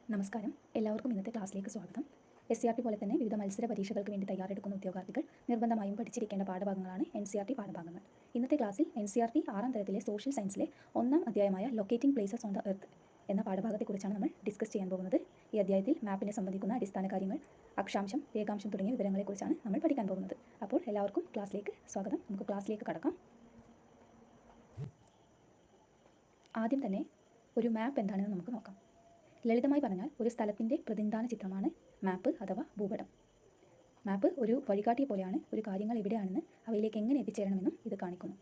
നമസ്കാരം. എല്ലാവർക്കും ഇന്നത്തെ ക്ലാസ്സിലേക്ക് സ്വാഗതം. SCRT പോലെ തന്നെ വിവിധ മത്സര പരീക്ഷകൾക്ക് വേണ്ടി തയ്യാറെടുക്കുന്ന ഉദ്യോഗാർത്ഥികൾ നിർബന്ധമായും പഠിച്ചിരിക്കേണ്ട പാഠഭാഗങ്ങളാണ് NCERT പാഠഭാഗങ്ങൾ. ഇന്നത്തെ ക്ലാസ്സിൽ NCERT 6ാം തരത്തിലെ സോഷ്യൽ സയൻസിലെ 1ാം അധ്യായമായ locating places on the earth എന്ന പാഠഭാഗത്തെക്കുറിച്ചാണ് നമ്മൾ ഡിസ്കസ് ചെയ്യാൻ പോകുന്നത്. ഈ അധ്യായത്തിൽ മാപ്പിനെ സംബന്ധിക്കുന്ന അടിസ്ഥാന കാര്യങ്ങൾ, അക്ഷാംശം, രേഖാംശം തുടങ്ങിയ വിവരങ്ങളെക്കുറിച്ചാണ് നമ്മൾ പഠിക്കാൻ പോകുന്നത്. അപ്പോൾ എല്ലാവർക്കും ക്ലാസ്സിലേക്ക് സ്വാഗതം. നമുക്ക് ക്ലാസ്സിലേക്ക് കടക്കാം. ആദ്യം തന്നെ ഒരു മാപ്പ് എന്താണെന്ന് നമുക്ക് നോക്കാം. ലളിതമായി പറഞ്ഞാൽ ഒരു സ്ഥലത്തിൻ്റെ പ്രതിനിധാന ചിത്രമാണ് മാപ്പ് അഥവാ ഭൂപടം. മാപ്പ് ഒരു വഴികാട്ടിയെ പോലെയാണ്. ഒരു കാര്യങ്ങൾ എവിടെയാണെന്ന് അവയിലേക്ക് എങ്ങനെ എത്തിച്ചേരണമെന്നും ഇത് കാണിക്കുന്നു.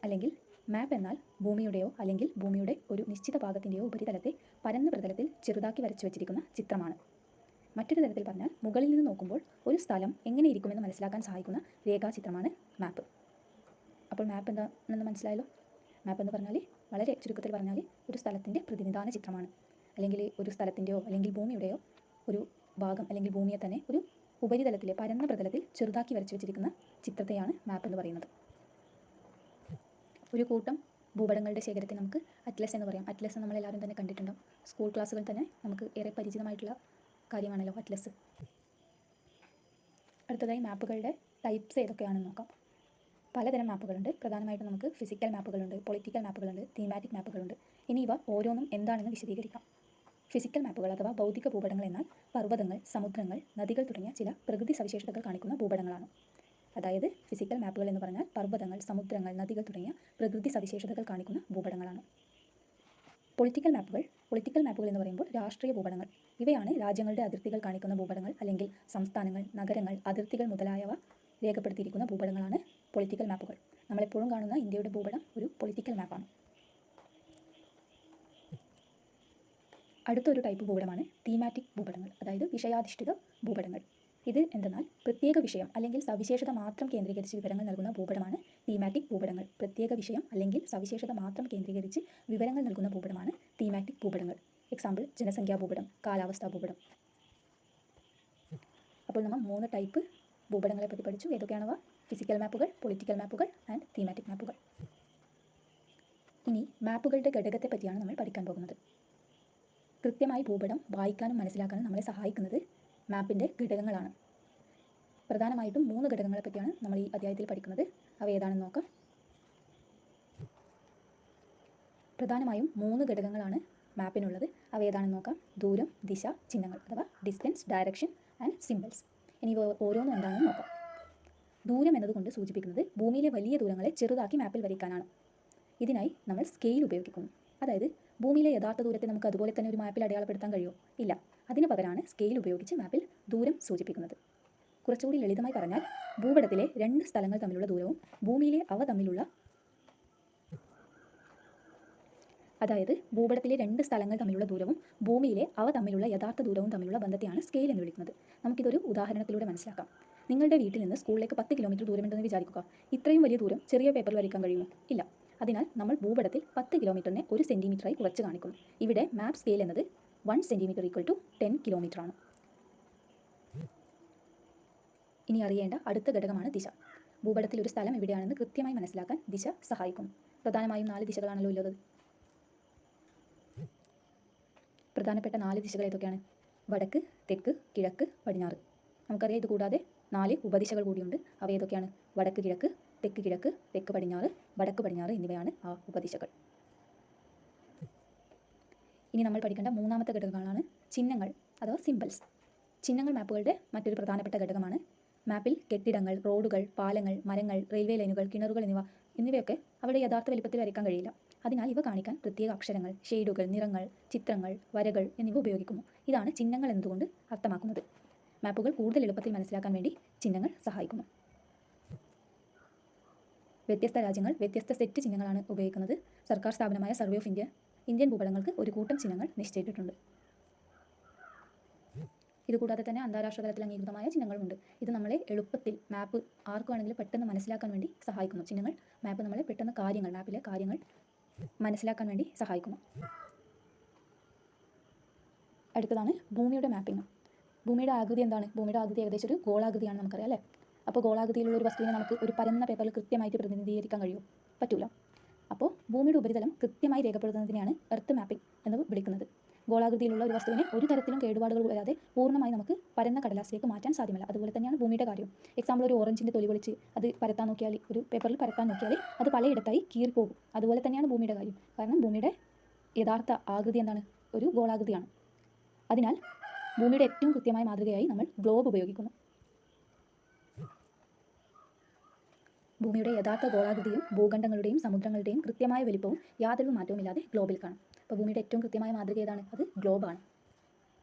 അല്ലെങ്കിൽ മാപ്പ് എന്നാൽ ഭൂമിയുടെയോ അല്ലെങ്കിൽ ഭൂമിയുടെ ഒരു നിശ്ചിത ഭാഗത്തിൻ്റെയോ ഉപരിതലത്തെ പരന്ന പ്രതലത്തിൽ ചെറുതാക്കി വരച്ചു വച്ചിരിക്കുന്ന ചിത്രമാണ്. മറ്റൊരു തരത്തിൽ പറഞ്ഞാൽ മുകളിൽ നിന്ന് നോക്കുമ്പോൾ ഒരു സ്ഥലം എങ്ങനെ ഇരിക്കുമെന്ന് മനസ്സിലാക്കാൻ സഹായിക്കുന്ന രേഖാചിത്രമാണ് മാപ്പ്. അപ്പോൾ മാപ്പ് എന്താണെന്ന് മനസ്സിലായല്ലോ. മാപ്പ് എന്ന് പറഞ്ഞാൽ വളരെ ചുരുക്കത്തിൽ പറഞ്ഞാൽ ഒരു സ്ഥലത്തിൻ്റെ പ്രതിനിധാന ചിത്രമാണ്. അല്ലെങ്കിൽ ഒരു സ്ഥലത്തിൻ്റെയോ അല്ലെങ്കിൽ ഭൂമിയുടെയോ ഒരു ഭാഗം അല്ലെങ്കിൽ ഭൂമിയെ തന്നെ ഒരു ഉപരിതലത്തിലെ പരന്ന പ്രതലത്തിൽ ചെറുതാക്കി വരച്ചു വെച്ചിരിക്കുന്ന ചിത്രത്തെയാണ് മാപ്പ് എന്ന് പറയുന്നത്. ഒരു കൂട്ടം ഭൂപടങ്ങളുടെ ശേഖരത്തെ നമുക്ക് അറ്റ്ലസ് എന്ന് പറയാം. അറ്റ്ലസ് നമ്മളെല്ലാവരും തന്നെ കണ്ടിട്ടുണ്ടാവും. സ്കൂൾ ക്ലാസ്സുകൾ തന്നെ നമുക്ക് ഏറെ പരിചിതമായിട്ടുള്ള കാര്യമാണല്ലോ അറ്റ്ലസ്. അടുത്തതായി മാപ്പുകളുടെ ടൈപ്സ് ഏതൊക്കെയാണെന്ന് നോക്കാം. പലതരം മാപ്പുകളുണ്ട്. പ്രധാനമായിട്ടും നമുക്ക് ഫിസിക്കൽ മാപ്പുകളുണ്ട്, പൊളിറ്റിക്കൽ മാപ്പുകളുണ്ട്, തീമാറ്റിക് മാപ്പുകളുണ്ട്. ഇനി ഇവ ഓരോന്നും എന്താണെന്ന് വിശദീകരിക്കാം. ഫിസിക്കൽ മാപ്പുകൾ അഥവാ ഭൗതിക ഭൂപടങ്ങൾ എന്നാൽ പർവ്വതങ്ങൾ, സമുദ്രങ്ങൾ, നദികൾ തുടങ്ങിയ ചില പ്രകൃതി സവിശേഷതകൾ കാണിക്കുന്ന ഭൂപടങ്ങളാണ്. അതായത് ഫിസിക്കൽ മാപ്പുകൾ എന്ന് പറഞ്ഞാൽ പർവ്വതങ്ങൾ, സമുദ്രങ്ങൾ, നദികൾ തുടങ്ങിയ പ്രകൃതി സവിശേഷതകൾ കാണിക്കുന്ന ഭൂപടങ്ങളാണ്. പൊളിറ്റിക്കൽ മാപ്പുകൾ എന്ന് പറയുമ്പോൾ രാഷ്ട്രീയ ഭൂപടങ്ങൾ. ഇവയാണ് രാജ്യങ്ങളുടെ അതിർത്തികൾ കാണിക്കുന്ന ഭൂപടങ്ങൾ അല്ലെങ്കിൽ സംസ്ഥാനങ്ങൾ, നഗരങ്ങൾ, അതിർത്തികൾ മുതലായവ രേഖപ്പെടുത്തിയിരിക്കുന്ന ഭൂപടങ്ങളാണ് പൊളിറ്റിക്കൽ മാപ്പുകൾ. നമ്മളെപ്പോഴും കാണുന്ന ഇന്ത്യയുടെ ഭൂപടം ഒരു പൊളിറ്റിക്കൽ മാപ്പാണ്. അടുത്തൊരു ടൈപ്പ് ഭൂപടമാണ് തീമാറ്റിക് ഭൂപടങ്ങൾ, അതായത് വിഷയാധിഷ്ഠിത ഭൂപടങ്ങൾ. ഇത് എന്തെന്നാൽ പ്രത്യേക വിഷയം അല്ലെങ്കിൽ സവിശേഷത മാത്രം കേന്ദ്രീകരിച്ച് വിവരങ്ങൾ നൽകുന്ന ഭൂപടമാണ് തീമാറ്റിക് ഭൂപടങ്ങൾ. പ്രത്യേക വിഷയം അല്ലെങ്കിൽ സവിശേഷത മാത്രം കേന്ദ്രീകരിച്ച് വിവരങ്ങൾ നൽകുന്ന ഭൂപടമാണ് തീമാറ്റിക് ഭൂപടങ്ങൾ. എക്സാമ്പിൾ ജനസംഖ്യാ ഭൂപടം, കാലാവസ്ഥാ ഭൂപടം. അപ്പോൾ നമ്മൾ 3 ടൈപ്പ് ഭൂപടങ്ങളെ പറ്റി പഠിച്ചു. ഏതൊക്കെയാണവ? ഫിസിക്കൽ മാപ്പുകൾ, പൊളിറ്റിക്കൽ മാപ്പുകൾ ആൻഡ് തീമാറ്റിക് മാപ്പുകൾ. ഇനി മാപ്പുകളുടെ ഘടകത്തെ പറ്റിയാണ് നമ്മൾ പഠിക്കാൻ പോകുന്നത്. കൃത്യമായി ഭൂപടം വായിക്കാനും മനസ്സിലാക്കാനും നമ്മളെ സഹായിക്കുന്നത് മാപ്പിൻ്റെ ഘടകങ്ങളാണ്. പ്രധാനമായിട്ടും 3 ഘടകങ്ങളെ പറ്റിയാണ് നമ്മൾ ഈ അധ്യായത്തിൽ പഠിക്കുന്നത്. അവ ഏതാണെന്ന് നോക്കാം. പ്രധാനമായും 3 ഘടകങ്ങളാണ് മാപ്പിനുള്ളത്. അവ ഏതാണെന്ന് നോക്കാം. ദൂരം, ദിശ, ചിഹ്നങ്ങൾ അഥവാ ഡിസ്റ്റൻസ്, ഡയറക്ഷൻ ആൻഡ് സിംബൽസ്. ഇനി ഓരോന്നും എന്താണെന്ന് നോക്കാം. ദൂരം എന്നതുകൊണ്ട് സൂചിപ്പിക്കുന്നത് ഭൂമിയിലെ വലിയ ദൂരങ്ങളെ ചെറുതാക്കി മാപ്പിൽ വരയ്ക്കാനാണ്. ഇതിനായി നമ്മൾ സ്കെയിൽ ഉപയോഗിക്കുന്നു. അതായത് ഭൂമിയിലെ യഥാർത്ഥ ദൂരത്തെ നമുക്ക് അതുപോലെ തന്നെ ഒരു മാപ്പിൽ അടയാളപ്പെടുത്താൻ കഴിയുമോ? ഇല്ല. അതിന് പകരമാണ് സ്കെയിൽ ഉപയോഗിച്ച് മാപ്പിൽ ദൂരം സൂചിപ്പിക്കുന്നത്. കുറച്ചുകൂടി ലളിതമായി പറഞ്ഞാൽ ഭൂപടത്തിലെ 2 സ്ഥലങ്ങൾ തമ്മിലുള്ള ദൂരവും ഭൂമിയിലെ അവ തമ്മിലുള്ള യഥാർത്ഥ ദൂരവും തമ്മിലുള്ള ബന്ധത്തെയാണ് സ്കെയിൽ എന്ന് വിളിക്കുന്നത്. നമുക്കിതൊരു ഉദാഹരണത്തിലൂടെ മനസ്സിലാക്കാം. നിങ്ങളുടെ വീട്ടിൽ നിന്ന് സ്കൂളിലേക്ക് 10 കിലോമീറ്റർ ദൂരമുണ്ടെന്ന് വിചാരിക്കുക. ഇത്രയും വലിയ ദൂരം ചെറിയ പേപ്പറിൽ വരയ്ക്കാൻ കഴിയുമോ? ഇല്ല. അതിനാൽ നമ്മൾ ഭൂപടത്തിൽ 10 കിലോമീറ്ററിനെ 1 സെൻറ്റിമീറ്ററായി കുറച്ച് കാണിക്കുന്നു. ഇവിടെ മാപ്പ് സ്കെയിൽ എന്നത് 1 സെൻറ്റിമീറ്റർ = 10 കിലോമീറ്റർ ആണ്. ഇനി അറിയേണ്ട അടുത്ത ഘടകമാണ് ദിശ. ഭൂപടത്തിൽ ഒരു സ്ഥലം എവിടെയാണെന്ന് കൃത്യമായി മനസ്സിലാക്കാൻ ദിശ സഹായിക്കുന്നു. പ്രധാനമായും 4 ദിശകളാണല്ലോ ഉള്ളത്. പ്രധാനപ്പെട്ട 4 ദിശകൾ ഏതൊക്കെയാണ്? വടക്ക്, തെക്ക്, കിഴക്ക്, പടിഞ്ഞാറ്. നമുക്കറിയാം. ഇതുകൂടാതെ 4 ഉപദിശകൾ കൂടിയുണ്ട്. അവ ഏതൊക്കെയാണ്? വടക്ക് കിഴക്ക്, തെക്ക് കിഴക്ക്, തെക്ക് പടിഞ്ഞാറ്, വടക്ക് പടിഞ്ഞാറ് എന്നിവയാണ് ആ ഉപദിശകൾ. ഇനി നമ്മൾ പഠിക്കേണ്ട 3ാമത്തെ ഘടകങ്ങളാണ് ചിഹ്നങ്ങൾ അഥവാ സിംബൽസ്. ചിഹ്നങ്ങൾ മാപ്പുകളുടെ മറ്റൊരു പ്രധാനപ്പെട്ട ഘടകമാണ്. മാപ്പിൽ കെട്ടിടങ്ങൾ, റോഡുകൾ, പാലങ്ങൾ, മരങ്ങൾ, റെയിൽവേ ലൈനുകൾ, കിണറുകൾ എന്നിവയൊക്കെ അവിടെ യഥാർത്ഥ വലിപ്പത്തിൽ വരയ്ക്കാൻ കഴിയില്ല. അതിനാൽ ഇവ കാണിക്കാൻ പ്രത്യേക അക്ഷരങ്ങൾ, ഷെയ്ഡുകൾ, നിറങ്ങൾ, ചിത്രങ്ങൾ, വരകൾ എന്നിവ ഉപയോഗിക്കുന്നു. ഇതാണ് ചിഹ്നങ്ങൾ എന്നതുകൊണ്ട് അർത്ഥമാക്കുന്നത്. മാപ്പുകൾ കൂടുതൽ എളുപ്പത്തിൽ മനസ്സിലാക്കാൻ വേണ്ടി ചിഹ്നങ്ങൾ സഹായിക്കുന്നു. വ്യത്യസ്ത രാജ്യങ്ങൾ വ്യത്യസ്ത സെറ്റ് ചിഹ്നങ്ങളാണ് ഉപയോഗിക്കുന്നത്. സർക്കാർ സ്ഥാപനമായ സർവേ ഓഫ് ഇന്ത്യൻ ഭൂപടങ്ങൾക്ക് ഒരു കൂട്ടം ചിഹ്നങ്ങൾ നിശ്ചയിച്ചിട്ടുണ്ട്. ഇതുകൂടാതെ തന്നെ അന്താരാഷ്ട്ര തലത്തിൽ അംഗീകൃതമായ ചിഹ്നങ്ങളുമുണ്ട്. ഇത് നമ്മളെ എളുപ്പത്തിൽ മാപ്പ് ആർക്ക് വേണമെങ്കിലും പെട്ടെന്ന് മനസ്സിലാക്കാൻ വേണ്ടി സഹായിക്കുന്നു. ചിഹ്നങ്ങൾ മാപ്പ് നമ്മളെ പെട്ടെന്ന് മാപ്പിലെ കാര്യങ്ങൾ മനസ്സിലാക്കാൻ വേണ്ടി സഹായിക്കുന്നു. അടുത്തതാണ് ഭൂമിയുടെ മാപ്പിംഗ്. ഭൂമിയുടെ ആകൃതി എന്താണ്? ഭൂമിയുടെ ആകൃതി ഏകദേശം ഒരു ഗോളാകൃതിയാണ്, നമുക്കറിയാം അല്ലേ? അപ്പോൾ ഗോളാകൃതിയിലുള്ള ഒരു വസ്തുവിനെ നമുക്ക് ഒരു പരന്ന പേപ്പറിൽ കൃത്യമായിട്ട് പ്രതിനിധീകരിക്കാൻ കഴിയുമോ? പറ്റൂല. അപ്പോൾ ഭൂമിയുടെ ഉപരിതലം കൃത്യമായി രേഖപ്പെടുത്തുന്നതിനെയാണ് എർത്ത് മാപ്പിംഗ് എന്ന് വിളിക്കുന്നത്. ഗോളാകൃതിയിലുള്ള ഒരു വസ്തുവിനെ ഒരു തരത്തിലും കേടുപാടുകൾ വരാതെ പൂർണ്ണമായി നമുക്ക് പരന്ന കടലാസിലേക്ക് മാറ്റാൻ സാധ്യമല്ല. അതുപോലെ തന്നെയാണ് ഭൂമിയുടെ കാര്യം. എക്സാമ്പിൾ ഒരു ഓറഞ്ചിൻ്റെ തൊലി പൊളിച്ച് അത് പരത്താൻ നോക്കിയാൽ, ഒരു പേപ്പറിൽ പരത്താൻ നോക്കിയാൽ അത് പലയിടത്തായി കീറിപ്പോകും. അതുപോലെ തന്നെയാണ് ഭൂമിയുടെ കാര്യം. കാരണം ഭൂമിയുടെ യഥാർത്ഥ ആകൃതി എന്താണ്? ഒരു ഗോളാകൃതിയാണ്. അതിനാൽ ഭൂമിയുടെ ഏറ്റവും കൃത്യമായ മാതൃകയായി നമ്മൾ ഗ്ലോബ് ഉപയോഗിക്കുന്നു. ഭൂമിയുടെ യഥാർത്ഥ ഗോളാകൃതിയും ഭൂഖണ്ഡങ്ങളുടെയും സമുദ്രങ്ങളുടെയും കൃത്യമായ വലിപ്പവും യാതൊരു മാറ്റവുമില്ലാതെ ഗ്ലോബിൽ കാണാം. അപ്പോൾ ഭൂമിയുടെ ഏറ്റവും കൃത്യമായ മാതൃക ഏതാണ്? അത് ഗ്ലോബാണ്.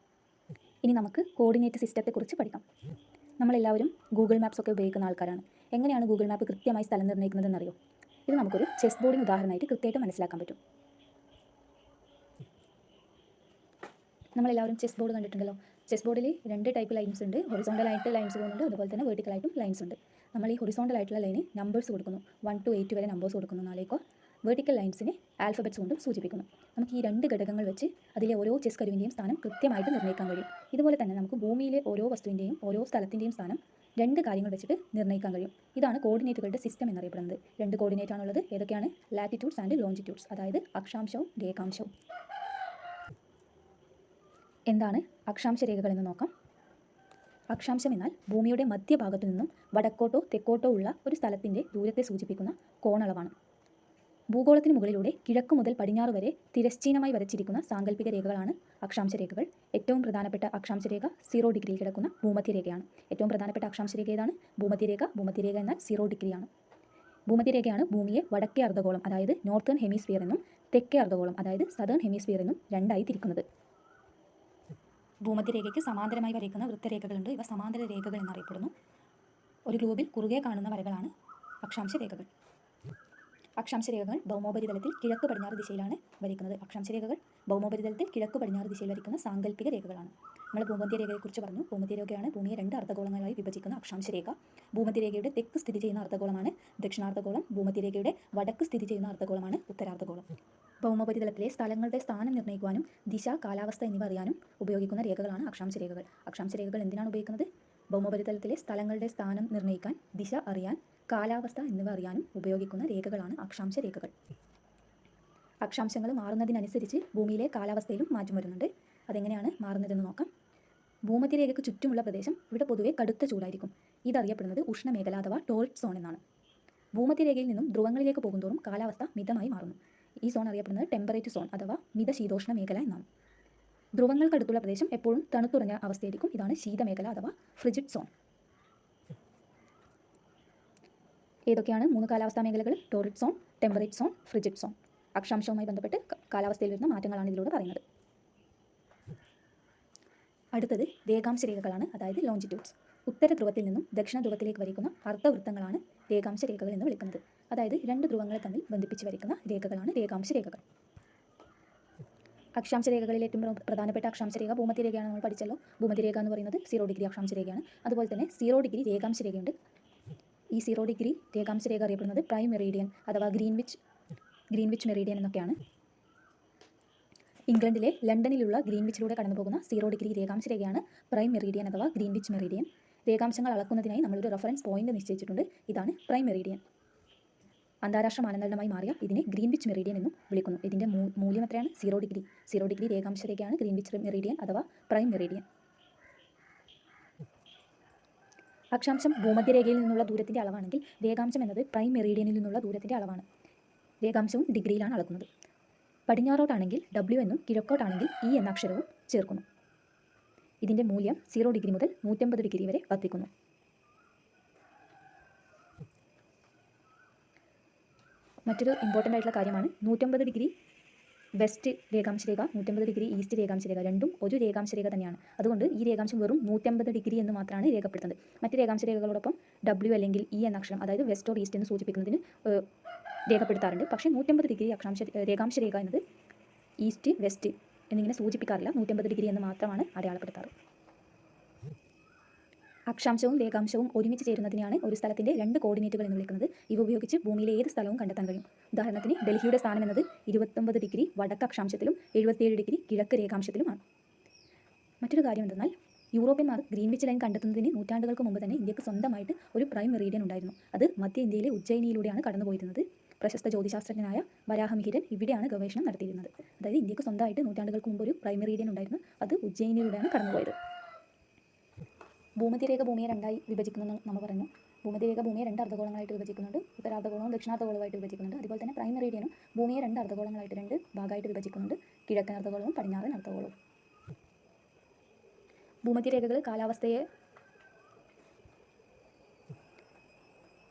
ഇനി നമുക്ക് കോർഡിനേറ്റ് സിസ്റ്റത്തെക്കുറിച്ച് പഠിക്കാം. നമ്മളെല്ലാവരും ഗൂഗിൾ മാപ്സ് ഒക്കെ ഉപയോഗിക്കുന്ന ആൾക്കാരാണ്. എങ്ങനെയാണ് ഗൂഗിൾ മാപ്പ് കൃത്യമായി സ്ഥലം നിർണ്ണയിക്കുന്നതെന്നറിയോ? ഇത് നമുക്കൊരു ചെസ് ബോർഡിന് ഉദാഹരണമായിട്ട് കൃത്യമായിട്ട് മനസ്സിലാക്കാൻ പറ്റും. നമ്മളെല്ലാവരും ചെസ് ബോർഡ് കണ്ടിട്ടുണ്ടല്ലോ. ചെസ് ബോർഡിൽ 2 ടൈപ്പ് ലൈൻസ് ഉണ്ട്. ഹൊറിസോണ്ടലായിട്ട് ലൈൻസ് പോകുന്നുണ്ട്, അതുപോലെ തന്നെ വെർട്ടിക്കലായിട്ടും ലൈൻസ് ഉണ്ട്. നമ്മൾ ഈ ഹൊറിസോണ്ടലായിട്ടുള്ള ലൈന് നമ്പേഴ്സ് കൊടുക്കുന്നു, 1 to 8 വരെ നമ്പേഴ്സ് കൊടുക്കുന്നു നാളേക്കോ. വെർട്ടിക്കൽ ലൈൻസിനെ ആൽഫബറ്റ്സ് കൊണ്ടും സൂചിപ്പിക്കുന്നു. നമുക്ക് ഈ 2 ഘടകങ്ങൾ വെച്ച് അതിലെ ഓരോ ചെസ് കരുവിൻ്റെയും സ്ഥാനം കൃത്യമായിട്ട് നിർണ്ണയിക്കാൻ കഴിയും. ഇതുപോലെ തന്നെ നമുക്ക് ഭൂമിയിലെ ഓരോ വസ്തുവിൻ്റെയും ഓരോ സ്ഥലത്തിൻ്റെയും സ്ഥാനം 2 കാര്യങ്ങൾ വെച്ചിട്ട് നിർണ്ണയിക്കാൻ കഴിയും. ഇതാണ് കോർഡിനേറ്റുകളുടെ സിസ്റ്റം എന്നറിയപ്പെടുന്നത്. 2 കോർഡിനേറ്റ് ആണുള്ളത്. ഏതൊക്കെയാണ്? ലാറ്റിറ്റ്യൂഡ്സ് ആൻഡ് ലോഞ്ചിറ്റ്യൂഡ്സ്, അതായത് അക്ഷാംശവും രേഖാംശവും. എന്താണ് അക്ഷാംശ രേഖകൾ എന്ന് നോക്കാം. അക്ഷാംശം എന്നാൽ ഭൂമിയുടെ മധ്യഭാഗത്തു നിന്നും വടക്കോട്ടോ തെക്കോട്ടോ ഉള്ള ഒരു സ്ഥലത്തിൻ്റെ ദൂരത്തെ സൂചിപ്പിക്കുന്ന കോണളവാണ്. ഭൂഗോളത്തിന് മുകളിലൂടെ കിഴക്ക് മുതൽ പടിഞ്ഞാറ് വരെ തിരശ്ചീനമായി വരച്ചിരിക്കുന്ന സാങ്കല്പിക രേഖകളാണ് അക്ഷാംശ രേഖകൾ. ഏറ്റവും പ്രധാനപ്പെട്ട അക്ഷാംശ രേഖ 0 ഡിഗ്രിയിൽ കിടക്കുന്ന ഭൂമധ്യരേഖയാണ്. ഏറ്റവും പ്രധാനപ്പെട്ട അക്ഷാംശ രേഖ ഏതാണ്? ഭൂമധ്യരേഖ. ഭൂമധ്യരേഖ എന്നാൽ 0 ഡിഗ്രിയാണ്. ഭൂമധ്യരേഖയാണ് ഭൂമിയെ വടക്കേ അർദ്ധഗോളം, അതായത് നോർത്തേൺ ഹെമിസ്ഫിയർ എന്നും തെക്കേ അർദ്ധഗോളം, അതായത് സദേൺ ഹെമിസ്ഫിയർ എന്നും രണ്ടായി തിരിക്കുന്നത്. ഭൂമധ്യരേഖയ്ക്ക് സമാന്തരമായി വരയ്ക്കുന്ന വൃത്തരേഖകളുണ്ട്. ഇവ സമാന്തര രേഖകൾ എന്നറിയപ്പെടുന്നു. ഒരു ഗ്ലോബിൽ കുറുകെ കാണുന്ന വരകളാണ് അക്ഷാംശ രേഖകൾ. അക്ഷാംശ രേഖകൾ ഭൗമോപരിതലത്തിൽ കിഴക്ക് പടിഞ്ഞാറ് ദിശയിലാണ് വരയ്ക്കുന്നത്. അക്ഷാംശ രേഖകൾ ഭൗമോപരിതലത്തിൽ കിഴക്ക് പടിഞ്ഞാറ് ദിശയിൽ വരയ്ക്കുന്ന സാങ്കല്പിക രേഖകളാണ്. നമ്മൾ ഭൂമധ്യരേഖയെക്കുറിച്ച് പറഞ്ഞു. ഭൂമധ്യരേഖയാണ് ഭൂമിയെ 2 അർദ്ധഗോളങ്ങളായി വിഭജിക്കുന്ന അക്ഷാംശ രേഖ. ഭൂമധ്യരേഖയുടെ തെക്ക് സ്ഥിതി ചെയ്യുന്ന അർദ്ധഗോളമാണ് ദക്ഷിണാർദ്ധഗോളം. ഭൂമധ്യരേഖയുടെ വടക്ക് സ്ഥിതി ചെയ്യുന്ന അർദ്ധഗോളമാണ് ഉത്തരാർദ്ധഗോളം. ഭൗമോപരിതലത്തിലെ സ്ഥലങ്ങളുടെ സ്ഥാനം നിർണ്ണയിക്കുവാനും ദിശ, കാലാവസ്ഥ എന്നിവ അറിയാനും ഉപയോഗിക്കുന്ന രേഖകളാണ് അക്ഷാംശ രേഖകൾ. അക്ഷാംശ രേഖകൾ എന്തിനാണ് ഉപയോഗിക്കുന്നത്? ഭൗമോപരിതലത്തിലെ സ്ഥലങ്ങളുടെ സ്ഥാനം നിർണ്ണയിക്കാൻ, ദിശ അറിയാൻ, കാലാവസ്ഥ എന്നിവ അറിയാനും ഉപയോഗിക്കുന്ന രേഖകളാണ് അക്ഷാംശ രേഖകൾ. അക്ഷാംശങ്ങൾ മാറുന്നതിനനുസരിച്ച് ഭൂമിയിലെ കാലാവസ്ഥയിലും മാറ്റം വരുന്നുണ്ട്. അതെങ്ങനെയാണ് മാറുന്നതെന്ന് നോക്കാം. ഭൂമധ്യരേഖയ്ക്ക് ചുറ്റുമുള്ള പ്രദേശം ഇവിടെ പൊതുവെ കടുത്ത ചൂടായിരിക്കും. ഇതറിയപ്പെടുന്നത് ഉഷ്ണമേഖല അഥവാ ടോറിഡ് സോൺ എന്നാണ്. ഭൂമധ്യരേഖയിൽ നിന്നും ധ്രുവങ്ങളിലേക്ക് പോകുന്തോറും കാലാവസ്ഥ മിതമായി മാറുന്നു. ഈ സോൺ അറിയപ്പെടുന്നത് ടെമ്പറേറ്റ് സോൺ അഥവാ മിതശീതോഷ്ണ മേഖല എന്നാണ്. ധ്രുവങ്ങൾക്കടുത്തുള്ള പ്രദേശം എപ്പോഴും തണുത്തുറഞ്ഞ അവസ്ഥയായിരിക്കും. ഇതാണ് ശീതമേഖല അഥവാ ഫ്രിജിഡ് സോൺ. ഏതൊക്കെയാണ് 3 കാലാവസ്ഥാ മേഖലകൾ? Torrid zone, temperate zone, frigid zone. അക്ഷാംശവുമായി ബന്ധപ്പെട്ട് കാലാവസ്ഥയിൽ വരുന്ന മാറ്റങ്ങളാണ് ഇതിലൂടെ പറയുന്നത്. അടുത്തത് രേഖാംശ രേഖകളാണ്, അതായത് ലോഞ്ചിറ്റ്യൂഡ്സ്. ഉത്തര ധ്രുവത്തിൽ നിന്നും ദക്ഷിണ ധ്രുവത്തിലേക്ക് വരയ്ക്കുന്ന അർദ്ധവൃത്തങ്ങളാണ് രേഖാംശ രേഖകൾ എന്ന് വിളിക്കുന്നത്. അതായത് 2 ധ്രുവങ്ങളെ തമ്മിൽ ബന്ധിപ്പിച്ച് വരയ്ക്കുന്ന രേഖകളാണ് രേഖാംശ രേഖകൾ. അക്ഷാംശ രേഖകളിൽ ഏറ്റവും പ്രധാനപ്പെട്ട അക്ഷാംശ രേഖ ഭൂമധ്യരേഖയാണ്. നമ്മൾ പഠിച്ചല്ലോ. ഭൂമധ്യരേഖ എന്ന് പറയുന്നത് 0 ഡിഗ്രി അക്ഷാംശ രേഖയാണ്. അതുപോലെ തന്നെ 0 ഡിഗ്രി രേഖാംശ രേഖയുണ്ട്. ഈ 0 ഡിഗ്രി രേഖാംശ രേഖ അറിയപ്പെടുന്നത് പ്രൈം മെറീഡിയൻ അഥവാ ഗ്രീൻവിച്ച് മെറീഡിയൻ എന്നൊക്കെയാണ്. ഇംഗ്ലണ്ടിലെ ലണ്ടനിലുള്ള ഗ്രീൻവിച്ചിലൂടെ കടന്നുപോകുന്ന 0 ഡിഗ്രി രേഖാംശ രേഖയാണ് പ്രൈം മെറീഡിയൻ അഥവാ ഗ്രീൻവിച്ച് മെറീഡിയൻ. രേഖാംശങ്ങൾ അളക്കുന്നതിനായി നമ്മളൊരു റെഫറൻസ് പോയിന്റ് നിശ്ചയിച്ചിട്ടുണ്ട്. ഇതാണ് പ്രൈം മെറീഡിയൻ. അന്താരാഷ്ട്ര മാനദണ്ഡമായി മാറിയ ഇതിനെ ഗ്രീൻവിച്ച് മെറീഡിയൻ എന്നും വിളിക്കുന്നു. ഇതിൻ്റെ മൂല്യം എത്രയാണ്? 0 ഡിഗ്രി. 0 ഡിഗ്രി രേഖാംശ രേഖയാണ് ഗ്രീൻവിച്ച് മെറീഡിയൻ അഥവാ പ്രൈം മെറീഡിയൻ. അക്ഷാംശം ഭൂമധ്യരേഖയിൽ നിന്നുള്ള ദൂരത്തിൻ്റെ അളവാണെങ്കിൽ രേഖാംശം എന്നത് പ്രൈം മെറീഡിയനിൽ നിന്നുള്ള ദൂരത്തിൻ്റെ അളവാണ്. രേഖാംശവും ഡിഗ്രിയിലാണ് അളക്കുന്നത്. പടിഞ്ഞാറോട്ടാണെങ്കിൽ W എന്നും കിഴക്കോട്ടാണെങ്കിൽ E എന്ന അക്ഷരവും ചേർക്കുന്നു. ഇതിൻ്റെ മൂല്യം 0 ഡിഗ്രി മുതൽ 150 ഡിഗ്രി വരെ വർദ്ധിക്കുന്നു. മറ്റൊരു ഇമ്പോർട്ടൻ്റ് ആയിട്ടുള്ള കാര്യമാണ് 150 ഡിഗ്രി വെസ്റ്റ് രേഖാംശ രേഖ, 150 ഡിഗ്രി ഈസ്റ്റ് രേഖാംശ രേഖ. രണ്ടും ഒരു രേഖാംശ രേഖ തന്നെയാണ്. അതുകൊണ്ട് ഈ രേഖാംശം വെറും 150 ഡിഗ്രി എന്ന് മാത്രമാണ് രേഖപ്പെടുത്തുന്നത്. മറ്റ് രേഖാംശ രേഖകളോടൊപ്പം W അല്ലെങ്കിൽ E എന്ന അക്ഷരം, അതായത് വെസ്റ്റ് ഓർ ഈസ്റ്റ് എന്ന് സൂചിപ്പിക്കുന്നതിന് രേഖപ്പെടുത്താറുണ്ട്. പക്ഷേ 150 ഡിഗ്രി രേഖാംശ രേഖ എന്നത് ഈസ്റ്റ്, വെസ്റ്റ് എന്നിങ്ങനെ സൂചിപ്പിക്കാറില്ല. 150 ഡിഗ്രി എന്ന് മാത്രമാണ് അടയാളപ്പെടുത്താറ്. അക്ഷാംശവും രേഖാംശവും ഒരുമിച്ച് ചേരുന്നതിനെയാണ് ഒരു സ്ഥലത്തിൻ്റെ 2 കോർഡിനേറ്റുകൾ എന്ന് വിളിക്കുന്നത്. ഇവ ഉപയോഗിച്ച് ഭൂമിയിലെ ഏത് സ്ഥലവും കണ്ടെത്താൻ കഴിയും. ഉദാഹരണത്തിന് ഡൽഹിയുടെ സ്ഥാനം എന്നത് 29 ഡിഗ്രി വടക്ക് അക്ഷാംശത്തിലും 77 ഡിഗ്രി കിഴക്ക് രേഖാംശത്തിലുമാണ്. മറ്റൊരു കാര്യം എന്തെന്നാൽ യൂറോപ്യന്മാർ ഗ്രീൻവിച്ച് ലൈൻ കണ്ടെത്തുന്നതിന് നൂറ്റാണ്ടുകൾക്ക് മുമ്പ് തന്നെ ഇന്ത്യക്ക് സ്വന്തമായിട്ട് ഒരു പ്രൈം മെറീഡിയൻ ഉണ്ടായിരുന്നു. അത് മധ്യ ഇന്ത്യയിലെ ഉജ്ജയിനിയിലൂടെയാണ് കടന്നുപോയിരുന്നത്. പ്രശസ്ത ജ്യോതിശാസ്ത്രജ്ഞനായ വരാഹമിഹിരൻ ഇവിടെയാണ് ഗവേഷണം നടത്തിയിരുന്നത്. അതായത് ഇന്ത്യക്ക് സ്വന്തമായിട്ട് നൂറ്റാണ്ടുകൾക്ക് മുമ്പ് ഒരു പ്രൈം മെറിഡിയൻ ഉണ്ടായിരുന്നു. അത് ഉജ്ജയിനിലൂടെയാണ് കടന്നുപോയത്. ഭൂമധ്യരേഖ ഭൂമിയെ രണ്ടായി വിഭജിക്കുന്നു നമ്മൾ പറഞ്ഞു. ഭൂമധ്യരേഖ ഭൂമിയെ 2 അർദ്ധഗോളങ്ങളായിട്ട് വിഭജിക്കുന്നുണ്ട്. ഉത്തരാർദ്ധഗോളവും ദക്ഷിണാർദ്ധഗോളവുമായിട്ട് വിഭജിക്കുന്നുണ്ട്. അതുപോലെ തന്നെ പ്രൈം മെറിഡിയനും ഭൂമിയെ 2 അർദ്ധഗോളങ്ങളായിട്ട് 2 ഭാഗമായിട്ട് വിഭജിക്കുന്നുണ്ട്. കിഴക്കൻ അർദ്ധഗോളവും പടിഞ്ഞാറൻ അർദ്ധഗോളവും. ഭൂമധ്യരേഖകൾ കാലാവസ്ഥയെ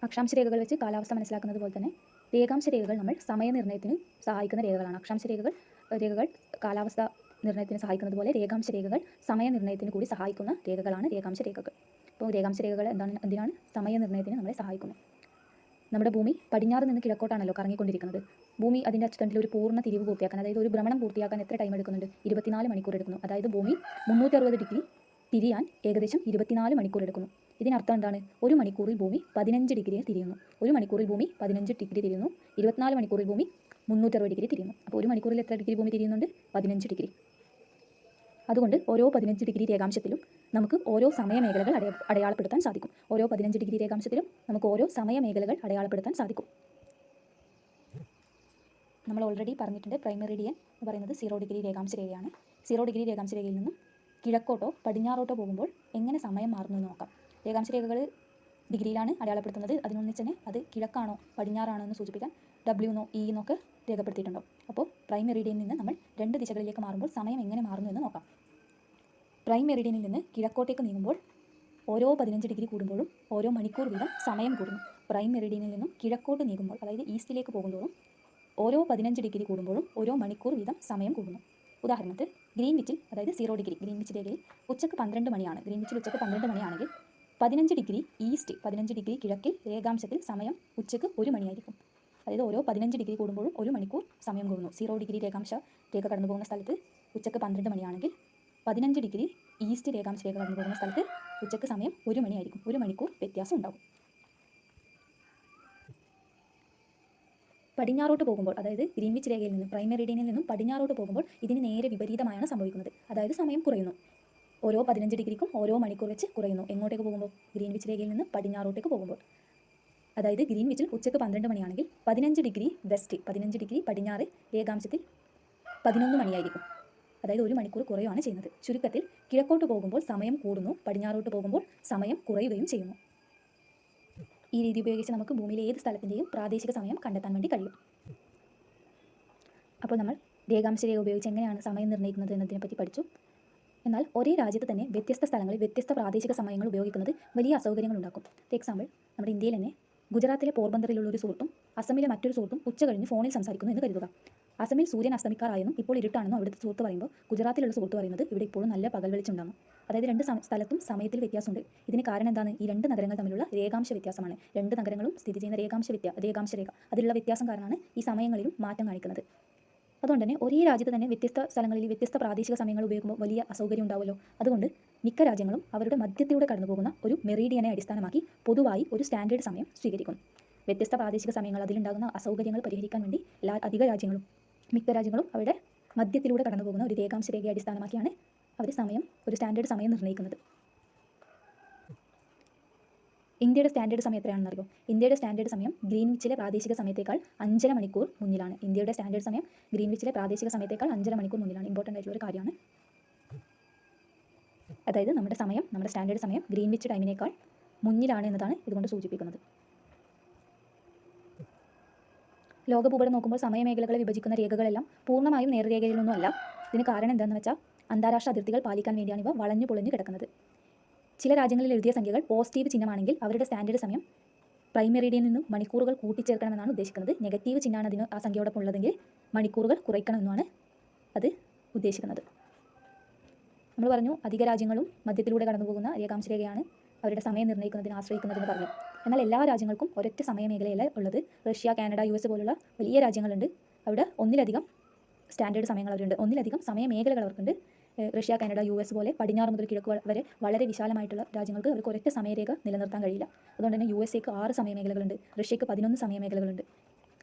അക്ഷാംശ രേഖകൾ വെച്ച് കാലാവസ്ഥ മനസ്സിലാക്കുന്നത് പോലെ തന്നെ രേഖാംശ രേഖകൾ നമ്മൾ സമയനിർണ്ണയത്തിന് സഹായിക്കുന്ന രേഖകളാണ്. അക്ഷാംശ രേഖകൾ കാലാവസ്ഥ നിർണ്ണയത്തിന് സഹായിക്കുന്നത് പോലെ രേഖാംശ രേഖകൾ സമയനിർണ്ണയത്തിന് കൂടി സഹായിക്കുന്ന രേഖകളാണ് രേഖാംശ രേഖകൾ. അപ്പോൾ രേഖാംശ രേഖകൾ എന്തിനാണ്? സമയനിർണ്ണയത്തിന് നമ്മളെ സഹായിക്കുന്നു. നമ്മുടെ ഭൂമി പടിഞ്ഞാറ് നിന്ന് കിഴക്കോട്ടാണല്ലോ കറങ്ങിക്കൊണ്ടിരിക്കുന്നത്. ഭൂമി അതിൻ്റെ അച്ചുതണ്ടിൽ ഒരു പൂർണ്ണ തിരിവ് പൂർത്തിയാക്കാൻ, അതായത് ഒരു ഭ്രമണം പൂർത്തിയാക്കാൻ എത്ര ടൈം എടുക്കുന്നുണ്ട്? 24 മണിക്കൂർ എടുക്കുന്നു. അതായത് ഭൂമി 360 ഡിഗ്രി തിരിയാൻ ഏകദേശം 24 മണിക്കൂർ എടുക്കുന്നു. ഇതിനർത്ഥം എന്താണ്? ഒരു മണിക്കൂറിൽ ഭൂമി 15 ഡിഗ്രി തിരിയുന്നു. ഒരു മണിക്കൂറിൽ ഭൂമി 15 ഡിഗ്രി തിരിയുന്നു. 24 മണിക്കൂറിൽ ഭൂമി 360 ഡിഗ്രി തിരിയുന്നു. അപ്പോൾ ഒരു മണിക്കൂറിൽ എത്ര ഡിഗ്രി ഭൂമി തിരിയുന്നുണ്ട്? 15 ഡിഗ്രി. അതുകൊണ്ട് ഓരോ 15 ഡിഗ്രി രേഖാംശത്തിലും നമുക്ക് ഓരോ സമയമേഖലകൾ അടയാളപ്പെടുത്താൻ സാധിക്കും. ഓരോ 15 ഡിഗ്രി രേഖാംശത്തിലും നമുക്ക് ഓരോ സമയമേഖലകൾ അടയാളപ്പെടുത്താൻ സാധിക്കും. നമ്മൾ ഓൾറെഡി പറഞ്ഞിട്ടുണ്ട്, പ്രൈം മെറിഡിയൻ എന്ന് പറയുന്നത് 0 ഡിഗ്രി രേഖാംശ രേഖയാണ്. 0 ഡിഗ്രി രേഖാംശ രേഖയിൽ നിന്നും കിഴക്കോട്ടോ പടിഞ്ഞാറോട്ടോ പോകുമ്പോൾ എങ്ങനെ സമയം മാറുന്നു എന്ന് നോക്കാം. രേഖാംശ രേഖകൾ ഡിഗ്രിയിലാണ് അടയാളപ്പെടുത്തുന്നത്. അതിനൊന്നിച്ച് തന്നെ അത് കിഴക്കാണോ പടിഞ്ഞാറാണോ എന്ന് സൂചിപ്പിക്കാൻ W എന്നോ E എന്നൊക്കെ രേഖപ്പെടുത്തിയിട്ടുണ്ടോ. അപ്പോൾ പ്രൈം മെറിഡിയനിൽ നിന്ന് നമ്മൾ 2 ദിശകളിലേക്ക് മാറുമ്പോൾ സമയം എങ്ങനെ മാറുന്നു എന്ന് നോക്കാം. പ്രൈം മെറിഡിയനിൽ നിന്ന് കിഴക്കോട്ടേക്ക് നീങ്ങുമ്പോൾ ഓരോ 15 ഡിഗ്രി കൂടുമ്പോഴും ഓരോ മണിക്കൂർ വീതം സമയം കൂടുന്നു. പ്രൈം മെറിഡിയനിൽ നിന്നും കിഴക്കോട്ട് നീങ്ങുമ്പോൾ, അതായത് ഈസ്റ്റിലേക്ക് പോകുമ്പോഴും ഓരോ 15 ഡിഗ്രി കൂടുമ്പോഴും ഓരോ മണിക്കൂർ വീതം സമയം കൂടുന്നു. ഉദാഹരണത്തിന് ഗ്രീൻവിച്ചിൽ, അതായത് 0 ഡിഗ്രി ഗ്രീൻവിച്ച് രേഖയിൽ ഉച്ചക്ക് 12 മണിയാണ്. ഗ്രീൻവിച്ചിൽ ഉച്ചക്ക് 12 മണിയാണെങ്കിൽ 15 ഡിഗ്രി ഈസ്റ്റ്, 15 ഡിഗ്രി കിഴക്കിൽ രേഖാംശത്തിൽ സമയം ഉച്ചക്ക് 1 മണിയായിരിക്കും. അതായത് ഓരോ 15 ഡിഗ്രി കൂടുമ്പോഴും 1 മണിക്കൂർ സമയം കൂടുന്നു. 0 ഡിഗ്രി രേഖാംശ രേഖ കടന്നു പോകുന്ന സ്ഥലത്ത് ഉച്ചക്ക് 12 മണിയാണെങ്കിൽ 15 ഡിഗ്രി ഈസ്റ്റ് രേഖാംശ രേഖ കടന്നു പോകുന്ന സ്ഥലത്ത് ഉച്ചക്ക് സമയം 1 മണിയായിരിക്കും. 1 മണിക്കൂർ വ്യത്യാസം ഉണ്ടാകും. പടിഞ്ഞാറോട്ട് പോകുമ്പോൾ, അതായത് ഗ്രീൻവിച്ച് രേഖയിൽ നിന്നും പ്രൈം മെറിഡിയനിൽ നിന്നും പടിഞ്ഞാറോട്ട് പോകുമ്പോൾ ഇതിന് നേരെ വിപരീതമായാണ് സംഭവിക്കുന്നത്. അതായത് സമയം കുറയുന്നു. ഓരോ 15 ഡിഗ്രിക്കും ഓരോ മണിക്കൂർ വെച്ച് കുറയുന്നു. എങ്ങോട്ടേക്ക് പോകുമ്പോൾ? ഗ്രീൻവിച്ച് രേഖയിൽ നിന്ന് പടിഞ്ഞാറോട്ടേക്ക് പോകുമ്പോൾ. അതായത് ഗ്രീൻവിച്ചിൽ ഉച്ചക്ക് 12 മണിയാണെങ്കിൽ 15 ഡിഗ്രി വെസ്റ്റ്, 15 ഡിഗ്രി പടിഞ്ഞാറ് രേഖാംശത്തിൽ 11 മണിയായിരിക്കും. അതായത് 1 മണിക്കൂർ കുറയുകയാണ് ചെയ്യുന്നത്. ചുരുക്കത്തിൽ കിഴക്കോട്ട് പോകുമ്പോൾ സമയം കൂടുന്നു, പടിഞ്ഞാറോട്ട് പോകുമ്പോൾ സമയം കുറയുകയും ചെയ്യുന്നു. ഈ രീതി ഉപയോഗിച്ച് നമുക്ക് ഭൂമിയിലെ ഏത് സ്ഥലത്തിൻ്റെയും പ്രാദേശിക സമയം കണ്ടെത്താൻ വേണ്ടി കഴിയും. അപ്പോൾ നമ്മൾ രേഖാംശ രേഖ ഉപയോഗിച്ച് എങ്ങനെയാണ് സമയം നിർണ്ണയിക്കുന്നത് എന്നതിനെപ്പറ്റി പഠിച്ചു. എന്നാൽ ഒരേ രാജ്യത്ത് തന്നെ വ്യത്യസ്ത സ്ഥലങ്ങളിൽ വ്യത്യസ്ത പ്രാദേശിക സമയങ്ങൾ ഉപയോഗിക്കുന്നത് വലിയ അസൗകര്യങ്ങൾ ഉണ്ടാക്കും. ഫോർ എക്സാമ്പിൾ, നമ്മുടെ ഇന്ത്യയിൽ തന്നെ ഗുജറാത്തിലെ പോർബന്തറിലുള്ള ഒരു സുഹൃത്തും അസമിലെ മറ്റൊരു സുഹൃത്തും ഉച്ച കഴിഞ്ഞ് ഫോണിൽ സംസാരിക്കുന്നു എന്ന് കരുതുക. അസമിൽ സൂര്യൻ അസ്തമിക്കാറായെന്നും ഇപ്പോൾ ഇരുട്ടാണെന്നും അവിടുത്തെ സുഹൃത്ത് പറയുമ്പോൾ ഗുജറാത്തിലുള്ള സുഹൃത്ത് പറയുന്നത് ഇവിടെ ഇപ്പോഴും നല്ല പകൽ വെളിച്ചുണ്ടാകും. അതായത് 2 സ്ഥലത്തും സമയത്തിൽ വ്യത്യാസമുണ്ട്. ഇതിന് കാരണം എന്താണ്? ഈ 2 നഗരങ്ങൾ തമ്മിലുള്ള രേഖാംശ വ്യത്യാസമാണ്. 2 നഗരങ്ങളും സ്ഥിതി ചെയ്യുന്ന രേഖാംശ രേഖ അതിലുള്ള വ്യത്യാസം കാരണമാണ് ഈ സമയങ്ങളിലും മാറ്റം കാണിക്കുന്നത്. അതുകൊണ്ട് തന്നെ ഒരേ രാജ്യത്ത് തന്നെ വ്യത്യസ്ത സ്ഥലങ്ങളിൽ വ്യത്യസ്ത പ്രാദേശിക സമയങ്ങൾ ഉപയോഗിക്കുമ്പോൾ വലിയ അസൗകര്യം ഉണ്ടാവുമല്ലോ. അതുകൊണ്ട് മിക്ക രാജ്യങ്ങളും അവരുടെ മധ്യത്തിലൂടെ കടന്നു പോകുന്ന ഒരു മെറിഡിയനെ അടിസ്ഥാനമാക്കി പൊതുവായി ഒരു സ്റ്റാൻഡേർഡ് സമയം സ്വീകരിക്കും. വ്യത്യസ്ത പ്രാദേശിക സമയങ്ങൾ അതിലുണ്ടാകുന്ന അസൗകര്യങ്ങൾ പരിഹരിക്കാൻ വേണ്ടി മിക്ക രാജ്യങ്ങളും അവരുടെ മധ്യത്തിലൂടെ കടന്നു പോകുന്ന ഒരു രേഖാംശ രേഖയെ അടിസ്ഥാനമാക്കിയാണ് അവർ ഒരു സ്റ്റാൻഡേർഡ് സമയം നിർണ്ണയിക്കുന്നത്. ഇന്ത്യയുടെ സ്റ്റാൻഡേർഡ് സമയം എത്രയാണെന്ന് അറിയോ? ഇന്ത്യയുടെ സ്റ്റാൻഡേർഡ് സമയം ഗ്രീൻവിച്ചിലെ പ്രാദേശിക സമയത്തേക്കാൾ 5.5 മണിക്കൂർ മുന്നിലാണ്. ഇന്ത്യയുടെ സ്റ്റാൻഡേർഡ് സമയം ഗ്രീൻവിച്ചിലെ പ്രാദേശിക സമയത്തേക്കാൾ 5.5 മണിക്കൂർ മുന്നിലാണ്. ഇമ്പോർട്ടൻ്റ് ആയിട്ടുള്ള ഒരു കാര്യമാണ്. അതായത് നമ്മുടെ സ്റ്റാൻഡേർഡ് സമയം ഗ്രീൻവിച്ച് ടൈമിനേക്കാൾ മുന്നിലാണ് എന്നതാണ് ഇതുകൊണ്ട് സൂചിപ്പിക്കുന്നത്. ലോകഭൂപടം നോക്കുമ്പോൾ സമയമേഖലകളെ വിഭജിക്കുന്ന രേഖകളെല്ലാം പൂർണ്ണമായും നേർരേഖയിലൊന്നുമല്ല. ഇതിന് കാരണം എന്താണെന്ന് വെച്ചാൽ അന്താരാഷ്ട്ര അതിർത്തികൾ പാലിക്കാൻ വേണ്ടിയാണ് ഇവ വളഞ്ഞു പൊളിഞ്ഞു കിടക്കുന്നത്. ചില രാജ്യങ്ങളിൽ എഴുതിയ സംഖ്യകൾ പോസിറ്റീവ് ചിഹ്നമാണെങ്കിൽ അവരുടെ സ്റ്റാൻഡേർഡ് സമയം പ്രൈം മെറിഡിയനിൽ നിന്നും മണിക്കൂറുകൾ കൂട്ടിച്ചേർക്കണമെന്നാണ് ഉദ്ദേശിക്കുന്നത്. നെഗറ്റീവ് ചിഹ്നമാണ് അതിന് ആ സംഖ്യയോടൊപ്പം ഉള്ളതെങ്കിൽ മണിക്കൂറുകൾ കുറയ്ക്കണമെന്നാണ് അത് ഉദ്ദേശിക്കുന്നത്. നമ്മൾ പറഞ്ഞു അധിക രാജ്യങ്ങളും മധ്യത്തിലൂടെ കടന്നു പോകുന്ന രേഖാംശ രേഖയാണ് അവരുടെ സമയം നിർണ്ണയിക്കുന്നതിന് ആശ്രയിക്കുന്നതെന്ന് പറഞ്ഞു. എന്നാൽ എല്ലാ രാജ്യങ്ങൾക്കും ഒരൊറ്റ സമയമേഖലയല്ല ഉള്ളത്. റഷ്യ, കാനഡ, US പോലുള്ള വലിയ രാജ്യങ്ങളുണ്ട്. അവിടെ ഒന്നിലധികം സ്റ്റാൻഡേർഡ് സമയങ്ങൾ അവരുണ്ട്, ഒന്നിലധികം സമയമേഖലകൾ അവർക്കുണ്ട്. റഷ്യ, കാനഡ, US പോലെ പടിഞ്ഞാറ് മുതൽ കിഴക്ക് വരെ വളരെ വിശാലമായിട്ടുള്ള രാജ്യങ്ങൾക്ക് അവർക്ക് ഒരൊറ്റ സമയരേഖ നിലനിർത്താൻ കഴിയില്ല. അതുകൊണ്ട് തന്നെ USAക്ക് 6 സമയമേഖലകളുണ്ട്, റഷ്യക്ക് 11 സമയമേഖലകളുണ്ട്.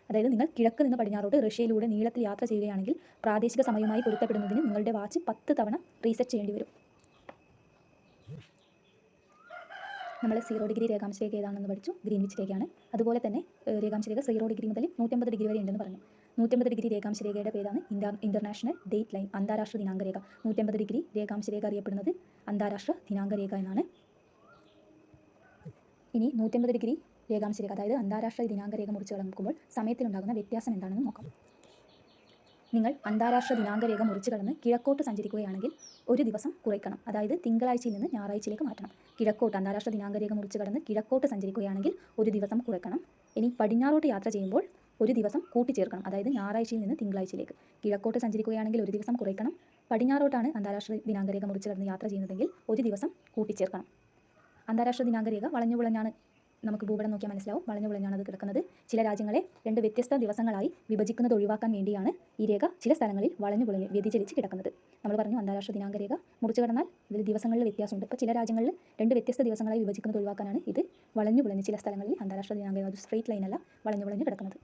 അതായത് നിങ്ങൾ കിഴക്ക് നിന്ന് പടിഞ്ഞാറോട്ട് റഷ്യയിലൂടെ നീളത്തിൽ യാത്ര ചെയ്യുകയാണെങ്കിൽ പ്രാദേശിക സമയവുമായി പൊരുത്തപ്പെടുന്നതിന് നിങ്ങളുടെ വാച്ച് 10 തവണ റീസെറ്റ് ചെയ്യേണ്ടി വരും. നമ്മൾ 0 ഡിഗ്രി രേഖാംശ രേഖ ഏതാണെന്ന് പഠിച്ചു, ഗ്രീൻവിച്ച് രേഖയാണ്. അതുപോലെ തന്നെ രേഖാംശ രേഖ 0 ഡിഗ്രി മുതൽ 150 ഡിഗ്രി വരെ ഉണ്ടെന്ന് പറഞ്ഞു. 150 ഡിഗ്രി രേഖാംശ രേഖയുടെ പേരാണ് ഇന്റർനാഷണൽ ഡേറ്റ് ലൈൻ, അന്താരാഷ്ട്ര ദിനാങ്ക രേഖ. 150 ഡിഗ്രി രേഖാംശ രേഖ അറിയപ്പെടുന്നത് അന്താരാഷ്ട്ര ദിനാങ്ക രേഖ എന്നാണ്. ഇനി 150 ഡിഗ്രി രേഖാംശ രേഖ, അതായത് അന്താരാഷ്ട്ര ദിനാങ്ക രേഖ മുറിച്ച് കടക്കുമ്പോൾ സമയത്തിലുണ്ടാകുന്ന വ്യത്യാസം എന്താണെന്ന് നോക്കാം. നിങ്ങൾ അന്താരാഷ്ട്ര ദിനാങ്ക രേഖ മുറിച്ച് കടന്ന് കിഴക്കോട്ട് സഞ്ചരിക്കുകയാണെങ്കിൽ ഒരു ദിവസം കുറയ്ക്കണം, അതായത് തിങ്കളാഴ്ചയിൽ നിന്ന് ഞായറാഴ്ചയിലേക്ക് മാറ്റണം. കിഴക്കോട്ട് അന്താരാഷ്ട്ര ദിനാങ്ക രേഖ മുറിച്ച് കടന്ന് കിഴക്കോട്ട് സഞ്ചരിക്കുകയാണെങ്കിൽ ഒരു ദിവസം കുറയ്ക്കണം. ഇനി പടിഞ്ഞാറോട്ട് യാത്ര ചെയ്യുമ്പോൾ ഒരു ദിവസം കൂട്ടിച്ചേർക്കണം, അതായത് ഞായറാഴ്ചയിൽ നിന്ന് തിങ്കളാഴ്ചയിലേക്ക്. കിഴക്കോട്ട് സഞ്ചരിക്കുകയാണെങ്കിൽ ഒരു ദിവസം കുറയ്ക്കണം, പടിഞ്ഞാറോട്ടാണ് അന്താരാഷ്ട്ര ദിനാങ്ക രേഖ മുറിച്ച് കടന്ന് യാത്ര ചെയ്യുന്നതെങ്കിൽ ഒരു ദിവസം കൂട്ടിച്ചേർക്കണം. അന്താരാഷ്ട്ര ദിനാങ്ക രേഖ വളഞ്ഞു പുളഞ്ഞാണ്, നമുക്ക് ഭൂപടം നോക്കിയാൽ മനസ്സിലാവും, വളഞ്ഞു പുളഞ്ഞാണ് അത് കിടക്കുന്നത്. ചില രാജ്യങ്ങളെ 2 വ്യത്യസ്ത ദിവസങ്ങളായി വിഭജിക്കുന്നത് ഒഴിവാക്കാൻ വേണ്ടിയാണ് ഈ രേഖ ചില സ്ഥലങ്ങളിൽ വളഞ്ഞു പുളഞ്ഞ് വ്യതിചലിച്ച് കിടക്കുന്നത്. നമ്മൾ പറഞ്ഞു അന്താരാഷ്ട്ര ദിനാങ്ക രേഖ മുറിച്ച് കടന്നാൽ ഇതിൽ ദിവസങ്ങളിൽ വ്യത്യാസമുണ്ട്. ഇപ്പോൾ ചില രാജ്യങ്ങളിൽ 2 വ്യത്യസ്ത ദിവസങ്ങളായി വിഭജിക്കുന്നത് ഒഴിവാക്കാനാണ് ഇത് വളഞ്ഞു പുളഞ്ഞ് ചില സ്ഥലങ്ങളിൽ അന്താരാഷ്ട്ര ദിനാങ്ക രേഖ, ഒരു സ്ട്രെയിറ്റ് ലൈനല്ല, വളഞ്ഞു പുളഞ്ഞ് കിടക്കുന്നത്.